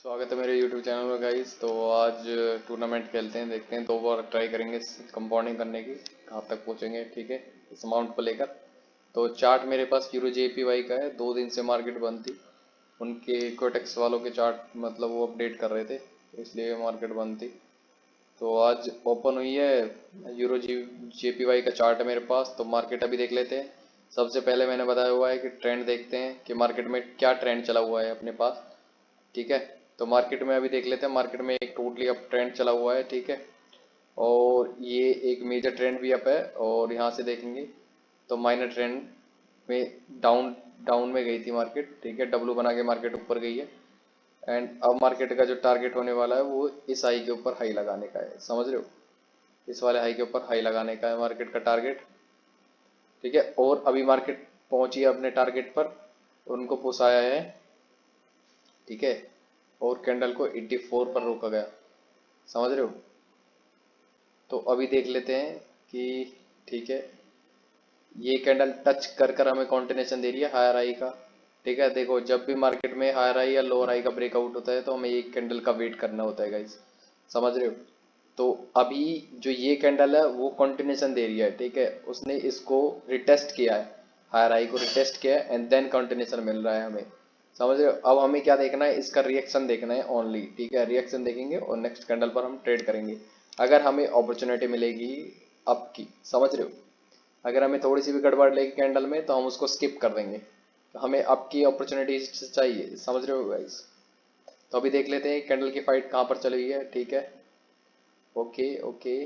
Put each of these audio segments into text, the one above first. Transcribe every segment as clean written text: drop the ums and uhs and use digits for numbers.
स्वागत है मेरे YouTube चैनल में गाइस। तो आज टूर्नामेंट खेलते हैं, देखते हैं 2 बार ट्राई करेंगे कंपाउंडिंग करने की, कहाँ तक पहुंचेंगे। ठीक है, इस अमाउंट को लेकर। तो चार्ट मेरे पास यूरो JPY का है। 2 दिन से मार्केट बंद थी, उनके कोटेक्स वालों के चार्ट मतलब वो अपडेट कर रहे थे, तो इसलिए मार्केट बंद थी। तो आज ओपन हुई है। यूरो JPY का चार्ट है मेरे पास। तो मार्केट अभी देख लेते हैं। सबसे पहले मैंने बताया हुआ है कि ट्रेंड देखते हैं कि मार्केट में क्या ट्रेंड चला हुआ है अपने पास। ठीक है, तो मार्केट में अभी देख लेते हैं। मार्केट में एक टोटली अप ट्रेंड चला हुआ है। ठीक है, और ये एक मेजर ट्रेंड भी अप है। और यहाँ से देखेंगे तो माइनर ट्रेंड में डाउन डाउन में गई थी मार्केट। ठीक है, डब्लू बना के मार्केट ऊपर गई है। एंड अब मार्केट का जो टारगेट होने वाला है वो इस हाई के ऊपर हाई लगाने का है, समझ रहे हो। इस वाले हाई के ऊपर हाई लगाने का है मार्केट का टारगेट। ठीक है, और अभी मार्केट पहुंची है अपने टारगेट पर, उनको पुसाया है। ठीक है, और कैंडल को 84 पर रोका गया, समझ रहे हो। तो अभी देख लेते हैं कि ठीक है, ये कैंडल टच कर कर हमें कॉन्टिन्यूशन दे रही है हायर हाई का। ठीक है, देखो जब भी मार्केट में हायर हाई या लोअर हाई का ब्रेकआउट होता है तो हमें एक कैंडल का वेट करना होता है गाइस, समझ रहे हो। तो अभी जो ये कैंडल है वो कॉन्टिन्यूशन दे रही है। ठीक है, उसने इसको रिटेस्ट किया है, हायर हाई को रिटेस्ट किया है, एंड देन कॉन्टिन्यूशन मिल रहा है हमें, समझ रहे हो। अब हमें क्या देखना है, इसका रिएक्शन देखना है ओनली। ठीक है, रिएक्शन देखेंगे और नेक्स्ट कैंडल पर हम ट्रेड करेंगे। अगर हमें अपॉर्चुनिटी मिलेगी अप की, समझ रहे हो। अगर हमें थोड़ी सी भी गड़बड़ लगी कैंडल में तो हम उसको स्किप कर देंगे। तो हमें अप की अपॉर्चुनिटी चाहिए, समझ रहे हो गाइस। तो अभी देख लेते हैं कैंडल की फाइट कहाँ पर चल रही है। ठीक है, ओके ओके,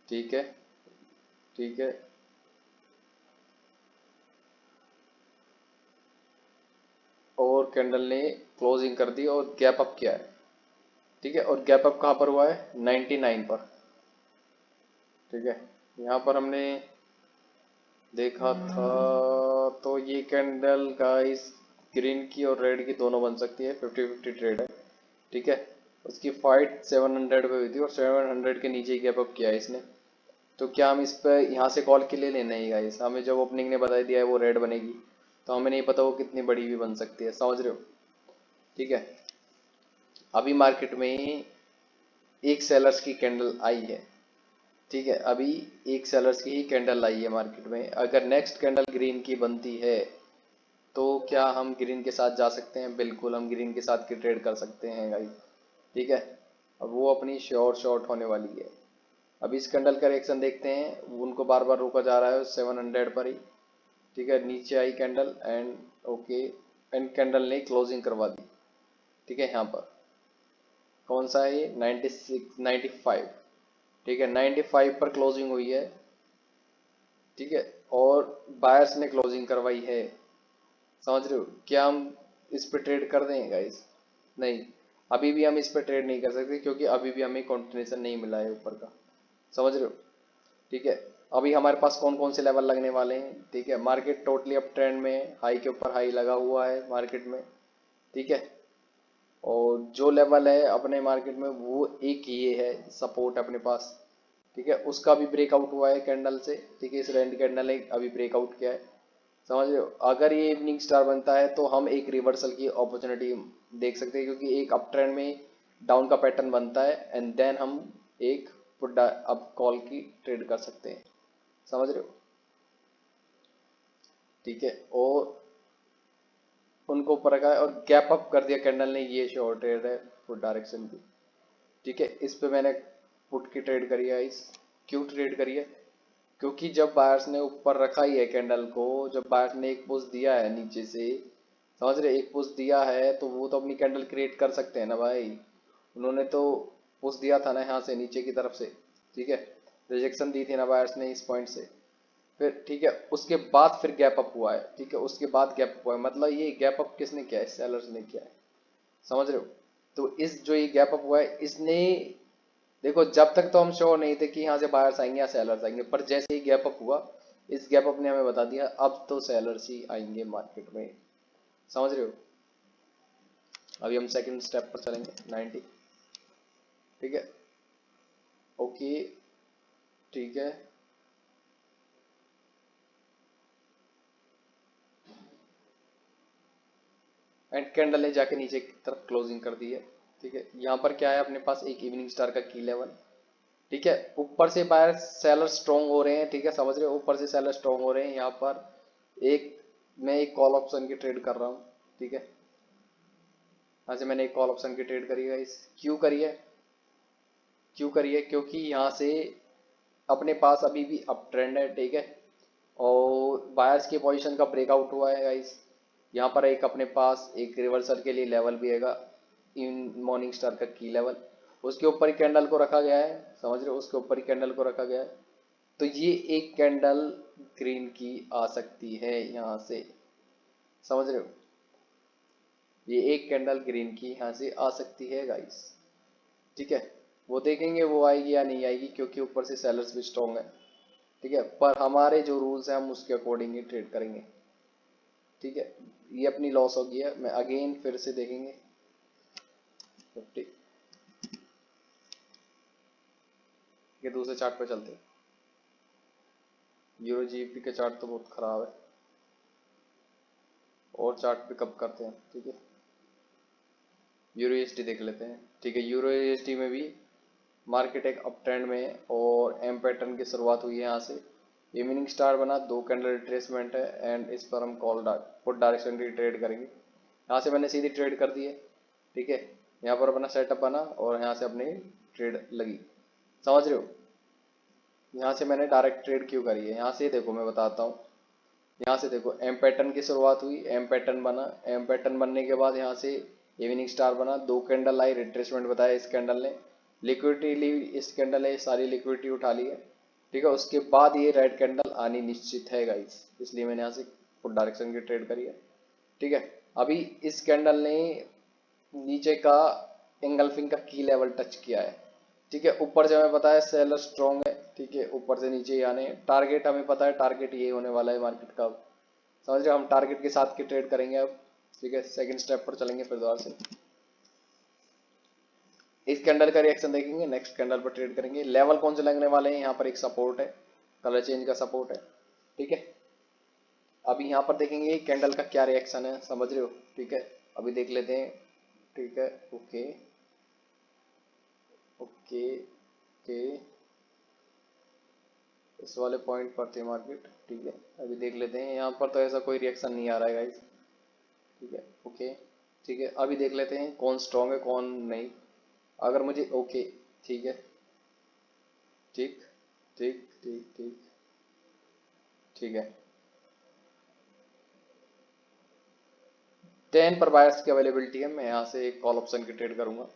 ठीक है, ठीक है। और कैंडल ने क्लोजिंग कर दी और गैप अप किया है। ठीक है, और गैप अप कहाँ पर हुआ है, 99 पर। ठीक है, यहाँ पर हमने देखा था। तो ये कैंडल गाइस ग्रीन की और रेड की दोनों बन सकती है, 50-50 ट्रेड है। ठीक है, उसकी फाइट 700 पे हुई थी और 700 के नीचे ही गैप अप किया है इसने। तो क्या हम इस पे यहाँ से कॉल के लिए लेना ही गाइस। हमें जब ओपनिंग ने बता दिया है वो रेड बनेगी, तो हमें नहीं पता वो कितनी बड़ी भी बन सकती है, समझ रहे हो। ठीक है, अभी मार्केट में एक सेलर्स की कैंडल आई है। ठीक है, अभी एक सेलर्स की ही कैंडल आई है मार्केट में। अगर नेक्स्ट कैंडल ग्रीन की बनती है तो क्या हम ग्रीन के साथ जा सकते हैं, बिल्कुल हम ग्रीन के साथ की ट्रेड कर सकते हैं गाइस। ठीक है, अब वो अपनी श्योर शॉर्ट होने वाली है। अब इस कैंडल का रिएक्शन देखते हैं। उनको बार बार रोका जा रहा है 700 पर ही। ठीक है, नीचे आई candle and okay, and candle ने क्लोजिंग करवा दी। ठीक है, यहाँ पर कौन सा है ये, 96 95। ठीक है, 95 पर क्लोजिंग हुई है। ठीक है, और बायर्स ने क्लोजिंग करवाई है, समझ रहे हो। क्या हम इस पे ट्रेड कर देंगे गाइस, नहीं। अभी भी हम इस पे ट्रेड नहीं कर सकते क्योंकि अभी भी हमें कंटिन्यूशन नहीं मिला है ऊपर का, समझ रहे हो। ठीक है, अभी हमारे पास कौन कौन से लेवल लगने वाले हैं। ठीक है, मार्केट टोटली अप ट्रेंड में, हाई के ऊपर हाई लगा हुआ है मार्केट में। ठीक है, और जो लेवल है अपने मार्केट में वो एक ये है सपोर्ट अपने पास। ठीक है, उसका भी ब्रेकआउट हुआ है कैंडल से। ठीक है, इस रेंड कैंडल ने अभी ब्रेकआउट किया है, समझ रहे हो। अगर ये इवनिंग स्टार बनता है तो हम एक रिवर्सल की अपॉर्चुनिटी देख सकते हैं, क्योंकि एक अप ट्रेंड में डाउन का पैटर्न बनता है एंड देन हम एक पुट अप कॉल की ट्रेड कर सकते हैं, समझ रहे हो। ठीक है, और उनको ऊपर रखा है और गैप अप कर दिया कैंडल ने, ये शॉर्ट ट्रेड है पुट डायरेक्शन की। ठीक है, इस पे मैंने पुट की ट्रेड करी है इस, क्यों ट्रेड करी है, क्योंकि जब बायर्स ने ऊपर रखा ही है कैंडल को, जब बायर्स ने एक पुश दिया है नीचे से, समझ रहे, एक पुश दिया है तो वो तो अपनी कैंडल क्रिएट कर सकते हैं ना भाई। उन्होंने तो पुश दिया था ना यहाँ से नीचे की तरफ से। ठीक है, रिजेक्शन दी थी ना बायर्स ने इस पॉइंट से। फिर ठीक है, उसके बाद फिर गैप अप हुआ है। ठीक है, उसके बाद गैप अप हुआ है, मतलब ये गैप अप किसने किया है, सेलर्स ने किया है, समझ रहे हो। तो इस जो ये गैप अप हुआ है इसने, देखो जब तक तो हम श्योर नहीं थे कि यहाँ से बायर्स आएंगे या सेलर्स आएंगे, पर जैसे ही गैप अप हुआ, इस गैप अप ने हमें बता दिया अब तो सेलर्स ही आएंगे मार्केट में, समझ रहे हो। अभी हम सेकंड स्टेप पर चलेंगे 90। ठीक है, ओके, ठीक है, एंड कैंडल ने जाके नीचे की तरफ क्लोजिंग कर दी है। ठीक है, यहाँ पर क्या है अपने पास एक इवनिंग स्टार का की लेवल। ठीक है, ऊपर से बायर सेलर स्ट्रॉन्ग हो रहे हैं। ठीक है, समझ रहे हो, ऊपर से सेलर स्ट्रॉन्ग हो रहे हैं। यहाँ पर एक मैं एक कॉल ऑप्शन की ट्रेड कर रहा हूँ। ठीक है, यहाँ से मैंने एक कॉल ऑप्शन की ट्रेड करी है इस, क्यों करी है, क्यों करी है, क्योंकि यहाँ से अपने पास अभी भी अप ट्रेंड है। ठीक है, और बायर्स की पोजीशन का ब्रेकआउट हुआ है गाइस। यहाँ पर एक अपने पास एक रिवर्सल के लिए लेवल भी हैगा, इन मॉर्निंग स्टार का की लेवल, उसके ऊपर ही कैंडल को रखा गया है। समझ रहे हो, उसके ऊपर ही कैंडल को रखा गया है। तो ये एक कैंडल ग्रीन की आ सकती है यहाँ से, समझ रहे हो, ये एक कैंडल ग्रीन की यहाँ से आ सकती है गाइस। ठीक है, वो देखेंगे वो आएगी या नहीं आएगी, क्योंकि ऊपर से सेलर्स भी स्ट्रॉन्ग है। ठीक है, पर हमारे जो रूल्स हैं हम उसके अकॉर्डिंग ही ट्रेड करेंगे। ठीक है, ये अपनी लॉस हो गई है। मैं अगेन फिर से देखेंगे 50 के दूसरे चार्ट पे चलते हैं। यूरो जीबीपी का चार्ट तो बहुत खराब है, और चार्ट पिकअप करते हैं। ठीक है, यूरो यूएसडी देख लेते हैं। ठीक है, यूरो यूएसडी में भी मार्केट एक अप ट्रेंड में है और एम पैटर्न की शुरुआत हुई है। यहाँ से इवनिंग स्टार बना, 2 कैंडल रिट्रेसमेंट है एंड इस पर हम कॉल पुट डायरेक्शन की ट्रेड करेंगे। यहाँ से मैंने सीधी ट्रेड कर दी है। ठीक है, यहाँ पर अपना सेटअप बना और यहाँ से अपनी ट्रेड लगी। समझ रहे हो, यहाँ से मैंने डायरेक्ट ट्रेड क्यों करी है, यहाँ से देखो मैं बताता हूँ। यहाँ से देखो एम पैटर्न की शुरुआत हुई, एम पैटर्न बना, एम पैटर्न बनने के बाद यहाँ से इवनिंग स्टार बना, 2 कैंडल आई, रिट्रेसमेंट बताया इस कैंडल ने, लिक्विडिटी ली इस कैंडल ने, सारी लिक्विडिटी उठा ली है। ठीक है, उसके बाद ये रेड कैंडल आनी निश्चित है गाइस, इसलिए मैंने यहाँ से पुट डायरेक्शन की ट्रेड करी है। ठीक है, अभी इस कैंडल ने नीचे का एंगल्फिंग का की लेवल टच किया है। ठीक है, ऊपर से हमें पता है सेलर स्ट्रॉन्ग है। ठीक है, ऊपर से नीचे ही आने, टारगेट हमें पता है, टारगेट ये होने वाला है मार्केट का। समझ रहे हो, हम टारगेट के साथ की ट्रेड करेंगे अब। ठीक है, सेकंड स्टेप पर चलेंगे फिर दोबारा से, इस कैंडल का रिएक्शन देखेंगे, नेक्स्ट कैंडल पर ट्रेड करेंगे। लेवल कौन से लगने वाले हैं, यहाँ पर एक सपोर्ट है, कलर चेंज का सपोर्ट है। ठीक है, अभी यहाँ पर देखेंगे कैंडल का क्या रिएक्शन है, समझ रहे हो। ठीक है, अभी देख लेते हैं। ठीक है, ओके ओके ओके, इस वाले पॉइंट पर थे मार्केट। ठीक है, अभी देख लेते हैं, यहाँ पर तो ऐसा कोई रिएक्शन नहीं आ रहा है गाइस। ठीक है, ओके, ठीक है, अभी देख लेते हैं कौन स्ट्रॉन्ग है कौन नहीं। अगर मुझे ओके, ठीक है, ठीक ठीक ठीक ठीक, ठीक है, 10 पर बायर्स की अवेलेबिलिटी है, मैं यहाँ से एक कॉल ऑप्शन की ट्रेड करूंगा।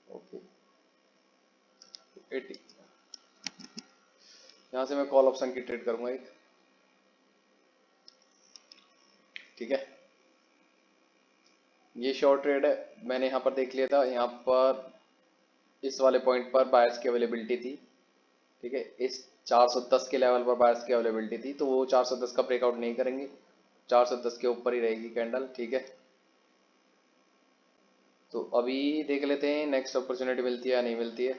ओके, 80, यहाँ से मैं कॉल ऑप्शन की ट्रेड करूंगा एक। ठीक है, ये शॉर्ट ट्रेड है, मैंने यहाँ पर देख लिया था, यहाँ पर इस वाले पॉइंट पर बायर्स की अवेलेबिलिटी थी। ठीक है, इस 410 के लेवल पर बायर्स की अवेलेबिलिटी थी, तो वो 410 का ब्रेकआउट नहीं करेंगे, 410 के ऊपर ही रहेगी कैंडल। ठीक है, तो अभी देख लेते हैं नेक्स्ट अपॉर्चुनिटी मिलती है या नहीं मिलती है।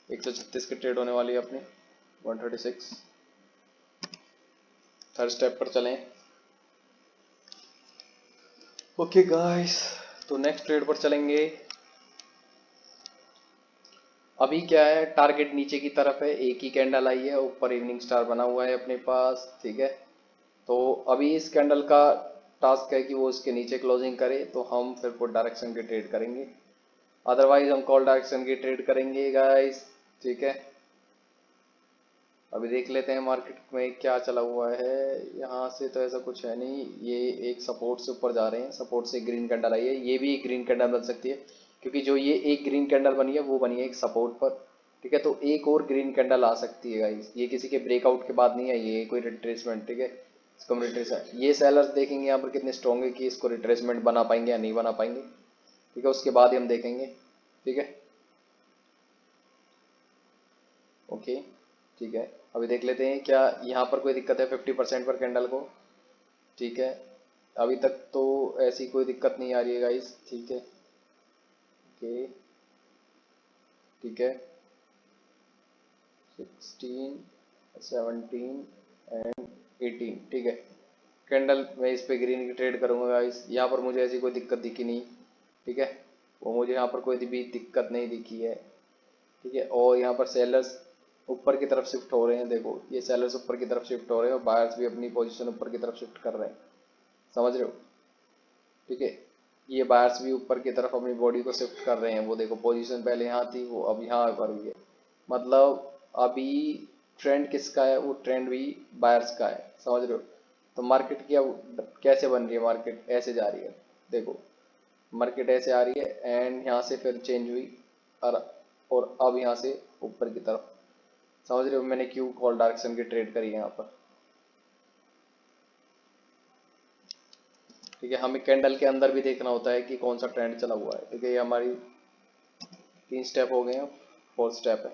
136 की ट्रेड होने वाली है अपनी, 136, थर्ड स्टेप पर चलें। ओके गाइस, तो नेक्स्ट ट्रेड पर चलेंगे। अभी क्या है, टारगेट नीचे की तरफ है, एक ही कैंडल आई है, ऊपर इवनिंग स्टार बना हुआ है अपने पास। ठीक है, तो अभी इस कैंडल का टास्क है कि वो इसके नीचे क्लोजिंग करे, तो हम फिर पुट डायरेक्शन की ट्रेड करेंगे, अदरवाइज हम कॉल डायरेक्शन की ट्रेड करेंगे गाइस। ठीक है, अभी देख लेते हैं मार्केट में क्या चला हुआ है। यहाँ से तो ऐसा कुछ है नहीं, ये एक सपोर्ट से ऊपर जा रहे हैं, सपोर्ट से ग्रीन कैंडल आई है, ये भी एक ग्रीन कैंडल बन सकती है, क्योंकि जो ये एक ग्रीन कैंडल बनी है वो बनी है एक सपोर्ट पर। ठीक है, तो एक और ग्रीन कैंडल आ सकती है गाइस, ये किसी के ब्रेकआउट के बाद नहीं है, ये कोई रिट्रेसमेंट। ठीक है, इसको हम रिट्रेसमेंट, ये सेलर्स देखेंगे यहाँ पर कितने स्ट्रॉन्ग है कि इसको रिट्रेसमेंट बना पाएंगे या नहीं बना पाएंगे। ठीक है, उसके बाद ही हम देखेंगे। ठीक है, ओके, ठीक है, अभी देख लेते हैं क्या यहाँ पर कोई दिक्कत है 50% पर कैंडल को। ठीक है, अभी तक तो ऐसी कोई दिक्कत नहीं आ रही है गाइस। ठीक है, ओके, ठीक है, 16, 17 एंड 18, ठीक है। कैंडल मैं इस पे ग्रीन की ट्रेड करूंगा गाइस, यहाँ पर मुझे ऐसी कोई दिक्कत दिखी नहीं, ठीक है। वो मुझे यहाँ पर कोई भी दिक्कत नहीं दिखी है, ठीक है। और यहाँ पर सेलर्स ऊपर की तरफ शिफ्ट हो रहे हैं, देखो ये सेलर्स ऊपर की तरफ शिफ्ट हो रहे हैं और बायर्स भी अपनी पोजीशन ऊपर की तरफ शिफ्ट कर रहे हैं, समझ रहे हो, ठीक है। ये बायर्स भी ऊपर की तरफ अपनी बॉडी को शिफ्ट कर रहे हैं, वो देखो पोजीशन पहले यहाँ थी वो अब यहाँ पर हुई है, मतलब अभी ट्रेंड किसका है, वो ट्रेंड भी बायर्स का है, समझ रहे हो। तो मार्केट की अब कैसे बन रही है, मार्केट ऐसे जा रही है, देखो मार्केट ऐसे आ रही है एंड यहाँ से फिर चेंज हुई और अब यहाँ से ऊपर की तरफ, समझ रहे हो। मैंने क्यू कॉल डायरेक्शन की ट्रेड करी है यहाँ पर, ठीक है। हमें कैंडल के अंदर भी देखना होता है कि कौन सा ट्रेंड चला हुआ है, ठीक है। ये हमारी 3 स्टेप हो गए हैं, 4th स्टेप है।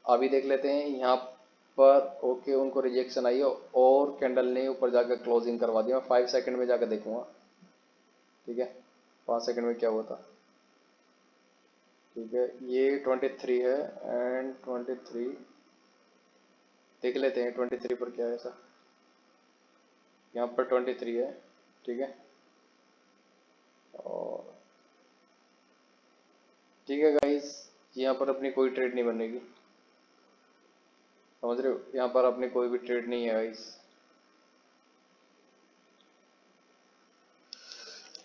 अभी देख लेते हैं यहाँ पर, ओके उनको रिजेक्शन आई है और कैंडल ने ऊपर जाकर क्लोजिंग करवा दिया। मैं 5 सेकंड में जाकर देखूंगा, ठीक है 5 सेकंड में क्या हुआ था, ठीक है। ये 23 है एंड 23 देख लेते हैं 23 पर क्या है ऐसा, यहाँ पर 23 है, ठीक है। और ठीक है गाइस, यहाँ पर अपनी कोई ट्रेड नहीं बनेगी, समझ रहे हो, यहाँ पर अपनी कोई भी ट्रेड नहीं है गाइस।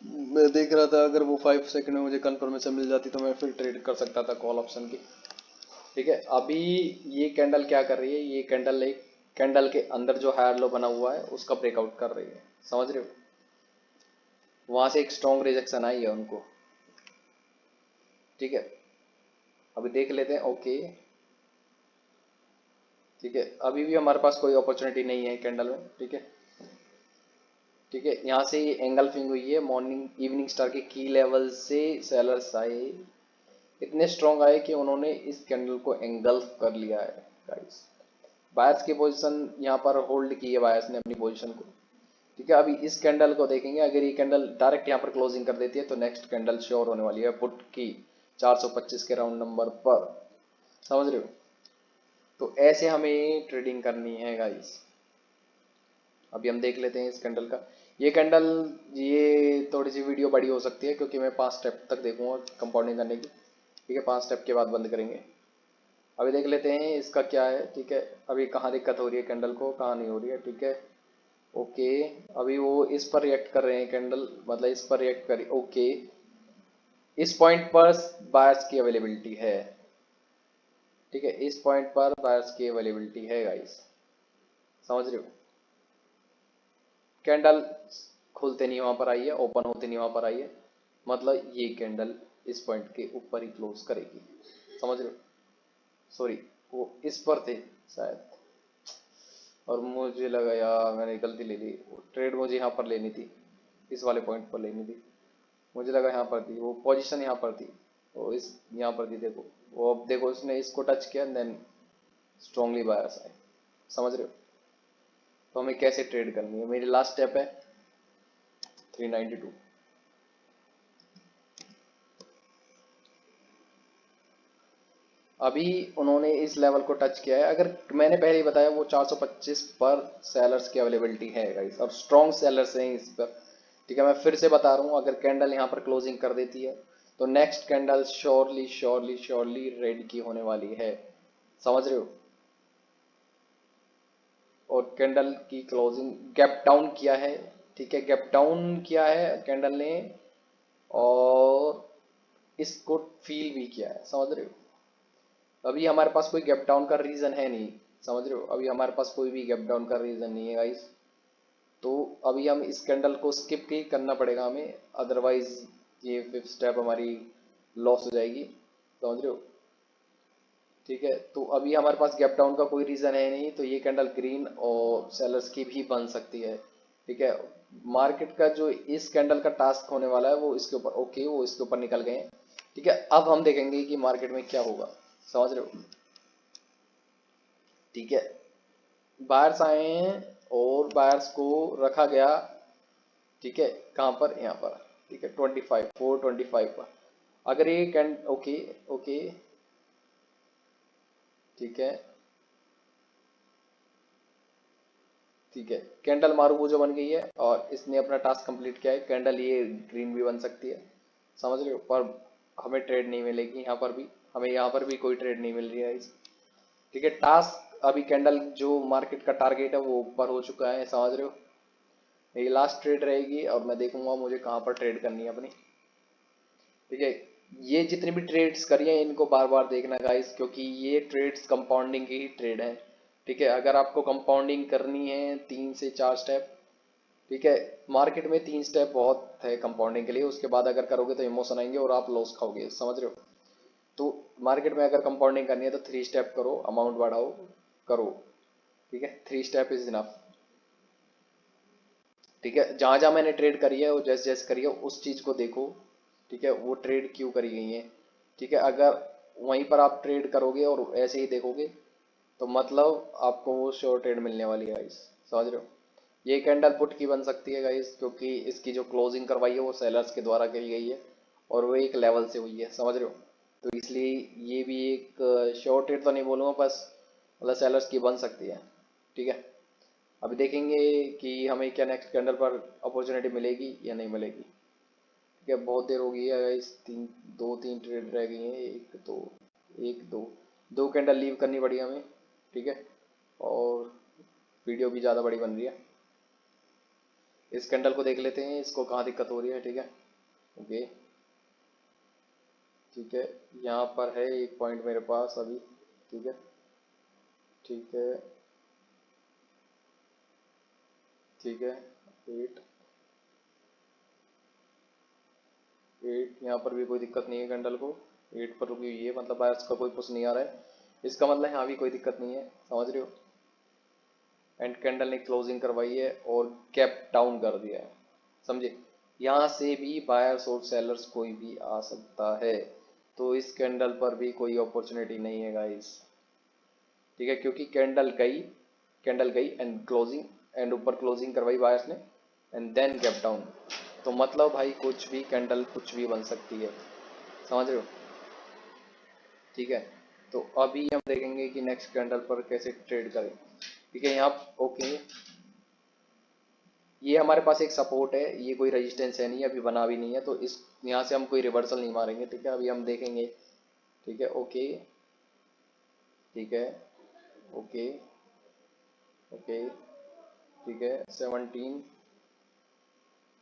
मैं देख रहा था अगर वो 5 सेकंड में मुझे कंफर्मेशन मिल जाती तो मैं फिर ट्रेड कर सकता था कॉल ऑप्शन की, ठीक है। अभी ये कैंडल क्या कर रही है, ये कैंडल एक कैंडल के अंदर जो हायर लो बना हुआ है उसका ब्रेकआउट कर रही है, समझ रहे हो। वहां से एक स्ट्रॉन्ग रिजेक्शन आई है उनको, ठीक है। अभी देख लेते हैं, ओके ठीक है। अभी भी हमारे पास कोई अपॉर्चुनिटी नहीं है कैंडल में, ठीक है, ठीक है। यहाँ से ये एंगल फिंग हुई है, मॉर्निंग इवनिंग स्टार के की लेवल से सेलर्स आए, इतने स्ट्रॉन्ग आए कि उन्होंने इस कैंडल को एंगल्फ कर लिया है गाइस। बायर्स की पोजीशन यहाँ पर होल्ड की है बायर्स ने अपनी पोजीशन को, ठीक है। अभी इस कैंडल को देखेंगे, अगर ये कैंडल डायरेक्ट यहाँ पर क्लोजिंग कर देती है तो नेक्स्ट कैंडल श्योर होने वाली है पुट की 425 के राउंड नंबर पर, समझ रहे हो। तो ऐसे हमें ट्रेडिंग करनी है गाइस। अभी हम देख लेते हैं इस कैंडल का, ये कैंडल, ये थोड़ी सी वीडियो बड़ी हो सकती है क्योंकि मैं 5 स्टेप तक देखूंगा कंपाउंडिंग करने की, ठीक है। 5 स्टेप के बाद बंद करेंगे। अभी देख लेते हैं इसका क्या है, ठीक है। अभी कहाँ दिक्कत हो रही है कैंडल को, कहाँ नहीं हो रही है, ठीक है, ओके। अभी वो इस पर रिएक्ट कर रहे हैं कैंडल, मतलब इस पर रिएक्ट करी, ओके। इस पॉइंट पर बायर्स की अवेलेबिलिटी है, ठीक है। इस पॉइंट पर बायर्स की अवेलेबिलिटी है गाइस, समझ रहे हो। कैंडल खुलते नहीं वहां पर आई है, ओपन होते नहीं वहां पर आई है, मतलब ये कैंडल इस पॉइंट के ऊपर ही क्लोज करेगी, समझ रहे हो। सॉरी, वो इस पर थे शायद, और मुझे लगा यार मैंने गलती ले ली, ट्रेड मुझे यहाँ पर लेनी थी, इस वाले पॉइंट पर लेनी थी, मुझे लगा यहाँ पर थी वो पोजीशन, यहाँ पर थी वो, इस यहाँ पर थी, देखो वो, अब देखो इसने इसको टच किया देन स्ट्रांगली बायर्स आए, समझ रहे हो। तो हमें कैसे ट्रेड करनी है, मेरी लास्ट स्टेप है 392। अभी उन्होंने इस लेवल को टच किया है, अगर मैंने पहले ही बताया वो 425 पर सेलर्स की अवेलेबिलिटी है गाइस, और स्ट्रॉन्ग सेलर्स हैं इस पर, ठीक है। मैं फिर से बता रहा हूँ, अगर कैंडल यहाँ पर क्लोजिंग कर देती है तो next candle surely surely surely red की होने वाली है, समझ रहे हो। और कैंडल की क्लोजिंग गैप डाउन किया है, ठीक है, गैप डाउन किया है कैंडल ने, और इसको फील भी किया है, समझ रहे हो। अभी हमारे पास कोई गैप डाउन का रीजन है नहीं, समझ रहे हो, अभी हमारे पास कोई भी गैप डाउन का रीजन नहीं है गाइस। तो अभी हम इस कैंडल को स्किप ही करना पड़ेगा हमें, अदरवाइज ये 5th स्टेप हमारी लॉस हो जाएगी, समझ रहे हो, ठीक है। तो अभी हमारे पास गैप डाउन का कोई रीजन है नहीं, तो ये कैंडल ग्रीन और सेलर्स की भी बन सकती है, ठीक है। मार्केट का जो इस कैंडल का टास्क होने वाला है वो इसके ऊपर, ओके वो इसके ऊपर निकल गए हैं, ठीक है। अब हम देखेंगे कि मार्केट में क्या होगा, समझ रहे हो, ठीक है। बायर्स आए हैं और बायर्स को रखा गया, ठीक है, कहाँ पर, यहाँ पर, ठीक है 25 425 पर। अगर ये कैंड, ओके ओके, ठीक है, ठीक है, कैंडल मारू जो बन गई है और इसने अपना टास्क कंप्लीट किया है। कैंडल ये ग्रीन भी बन सकती है, समझ रहे हो, पर हमें ट्रेड नहीं मिलेगी यहाँ पर भी, हमें यहाँ पर भी कोई ट्रेड नहीं मिल रही है। ठीक है, टास्क अभी कैंडल जो मार्केट का टारगेट है वो ऊपर हो चुका है, समझ रहे हो। ये लास्ट ट्रेड रहेगी और मैं देखूंगा मुझे कहाँ पर ट्रेड करनी है अपनी। ठीक है, ये जितनी भी ट्रेड्स करी हैं इनको बार बार देखना गाइस, क्योंकि ये ट्रेड्स कंपाउंडिंग की ही ट्रेड है। ठीक है, अगर आपको कंपाउंडिंग करनी है 3 से 4 स्टेप, ठीक है, मार्केट में 3 स्टेप बहुत है कंपाउंडिंग के लिए, उसके बाद अगर करोगे तो इमोशन आएंगे और आप लॉस खाओगे, समझ रहे हो। तो मार्केट में अगर कंपाउंडिंग करनी है तो 3 स्टेप करो, अमाउंट बढ़ाओ, करो। ठीक है, 3 स्टेप इज इनफ। ठीक है, जहां जहां मैंने ट्रेड करी है और जैसे जैसे करी है उस चीज को देखो। ठीक है, वो ट्रेड क्यों करी गई है। ठीक है, अगर वहीं पर आप ट्रेड करोगे और ऐसे ही देखोगे तो मतलब आपको वो श्योर ट्रेड मिलने वाली है गाइस, समझ रहे हो। ये कैंडल पुट की बन सकती है गाइस, क्योंकि इसकी जो क्लोजिंग करवाई है वो सेलर्स के द्वारा करी गई है और वो एक लेवल से हुई है, समझ रहे हो। तो इसलिए ये भी एक श्योर ट्रेड तो नहीं बोलूँगा, बस मतलब सेलर्स की बन सकती है। ठीक है, अभी देखेंगे कि हमें क्या नेक्स्ट कैंडल पर अपॉर्चुनिटी मिलेगी या नहीं मिलेगी। ठीक है, बहुत देर हो गई है गाइस, 2-3 ट्रेड रह गई हैं, एक दो दो कैंडल लीव करनी पड़ी हमें। ठीक है, और वीडियो भी ज़्यादा बड़ी बन रही है। इस कैंडल को देख लेते हैं, इसको कहाँ दिक्कत हो रही है। ठीक है, ओके, ठीक है, यहाँ पर है एक पॉइंट मेरे पास अभी। ठीक है, ठीक है, ठीक है, 8 यहाँ पर भी कोई दिक्कत नहीं है, कैंडल को 8 पर रुकी हुई है, मतलब बायर्स का कोई पुश नहीं आ रहा है, इसका मतलब यहाँ भी कोई दिक्कत नहीं है, समझ रहे हो। एंड कैंडल ने क्लोजिंग करवाई है और गैप डाउन कर दिया है, समझे। यहाँ से भी बायर्स और सेलर्स कोई भी आ सकता है, तो इस कैंडल पर भी कोई अपॉर्चुनिटी नहीं है गाइस। ठीक है, क्योंकि कैंडल गई एंड क्लोजिंग, एंड ऊपर क्लोजिंग करवाई बायर्स ने एंड देन गैप डाउन। तो मतलब भाई कुछ भी कैंडल कुछ भी बन सकती है, समझ रहे हो। ठीक है, तो अभी हम देखेंगे कि नेक्स्ट कैंडल पर कैसे ट्रेड करें। ठीक है, यहाँ ओके, ये हमारे पास एक सपोर्ट है, ये कोई रेजिस्टेंस है नहीं, अभी बना भी नहीं है, तो इस यहाँ से हम कोई रिवर्सल नहीं मारेंगे। ठीक है, अभी हम देखेंगे। ठीक है, ओके, ठीक है, ओके, ओके, ठीक है, 17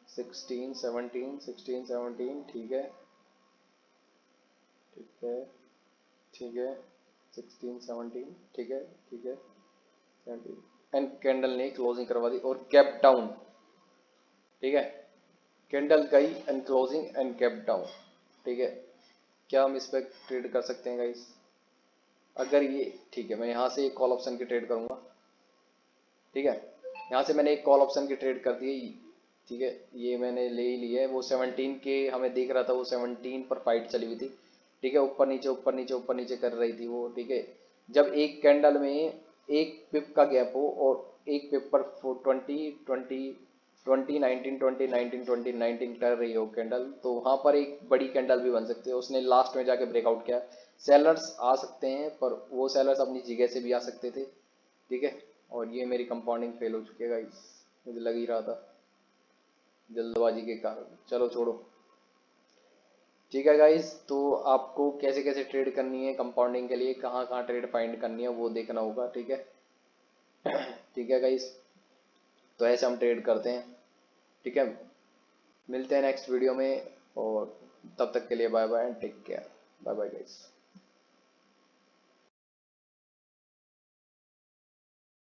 16 17 16 17, ठीक है, ठीक है, ठीक है, 16 17, ठीक है, ठीक है, 17 एंड कैंडल ने क्लोजिंग करवा दी और गैप डाउन। ठीक है, कैंडल गई and closing and gap down. ठीक है, क्या हम इस पर ट्रेड कर सकते हैं गाइस। अगर ये ठीक है, मैं यहाँ से एक कॉल ऑप्शन की ट्रेड करूंगा। ठीक है, यहाँ से मैंने एक कॉल ऑप्शन की ट्रेड कर दी। ठीक है, ये मैंने ले ही लिया है, वो 17 के हमें दिख रहा था, वो 17 पर फाइट चली हुई थी। ठीक है, ऊपर नीचे ऊपर नीचे ऊपर नीचे कर रही थी वो। ठीक है, जब एक कैंडल में एक पिप का गैप हो और एक पिप पर 20 20 20 19 20 19 20 19 कर रही हो कैंडल, तो वहां पर एक बड़ी कैंडल भी बन सकती है। उसने लास्ट में जाके ब्रेकआउट किया। सेलर्स आ सकते हैं, पर वो सेलर्स अपनी जगह से भी आ सकते थे। ठीक है, और ये मेरी कंपाउंडिंग फेल हो चुकी है गाइस, मुझे लग ही रहा था जल्दबाजी के कारण, चलो छोड़ो। ठीक है गाइस, तो आपको कैसे कैसे ट्रेड करनी है कंपाउंडिंग के लिए, कहाँ कहाँ ट्रेड फाइंड करनी है वो देखना होगा। ठीक है, ठीक है गाइस, तो ऐसे हम ट्रेड करते हैं। ठीक है, मिलते हैं नेक्स्ट वीडियो में, और तब तक के लिए bye bye and take care. Bye bye guys.